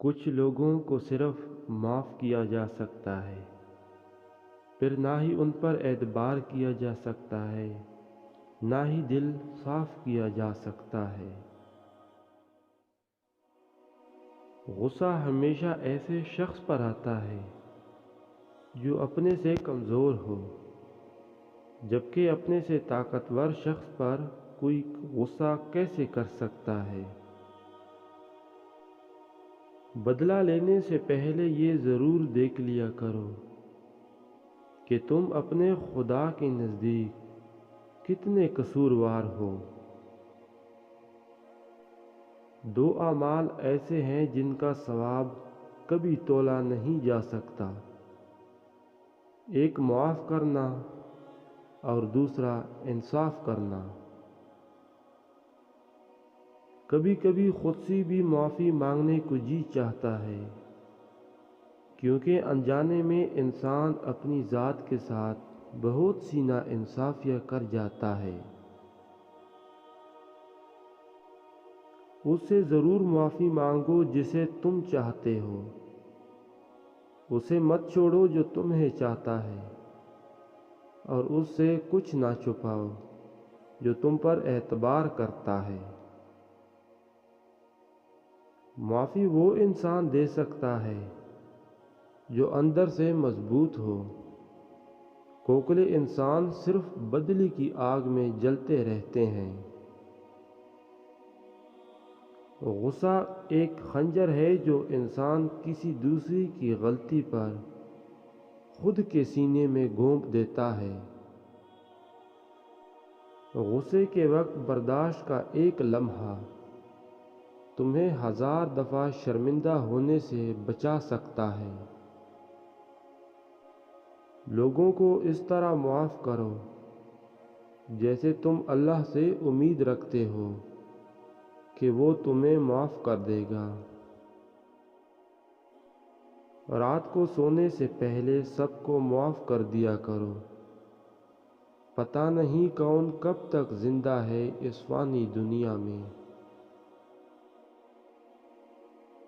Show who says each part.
Speaker 1: کچھ لوگوں کو صرف معاف کیا جا سکتا ہے، پھر نہ ہی ان پر اعتبار کیا جا سکتا ہے، نہ ہی دل صاف کیا جا سکتا ہے۔ غصہ ہمیشہ ایسے شخص پر آتا ہے جو اپنے سے کمزور ہو، جبکہ اپنے سے طاقتور شخص پر کوئی غصہ کیسے کر سکتا ہے؟ بدلہ لینے سے پہلے یہ ضرور دیکھ لیا کرو کہ تم اپنے خدا کے نزدیک کتنے قصوروار ہو۔ دو اعمال ایسے ہیں جن کا ثواب کبھی تولا نہیں جا سکتا، ایک معاف کرنا اور دوسرا انصاف کرنا۔ کبھی کبھی خود سے بھی معافی مانگنے کو جی چاہتا ہے، کیونکہ انجانے میں انسان اپنی ذات کے ساتھ بہت سی ناانصافیاں کر جاتا ہے۔ اس سے ضرور معافی مانگو جسے تم چاہتے ہو، اسے مت چھوڑو جو تمہیں چاہتا ہے، اور اس سے کچھ نہ چھپاؤ جو تم پر اعتبار کرتا ہے۔ معافی وہ انسان دے سکتا ہے جو اندر سے مضبوط ہو، کھوکھلے انسان صرف بدلے کی آگ میں جلتے رہتے ہیں۔ غصہ ایک خنجر ہے جو انسان کسی دوسرے کی غلطی پر خود کے سینے میں گھونپ دیتا ہے۔ غصے کے وقت برداشت کا ایک لمحہ تمہیں 1000 دفعہ شرمندہ ہونے سے بچا سکتا ہے۔ لوگوں کو اس طرح معاف کرو جیسے تم اللہ سے امید رکھتے ہو کہ وہ تمہیں معاف کر دے گا۔ رات کو سونے سے پہلے سب کو معاف کر دیا کرو، پتہ نہیں کون کب تک زندہ ہے اس فانی دنیا میں۔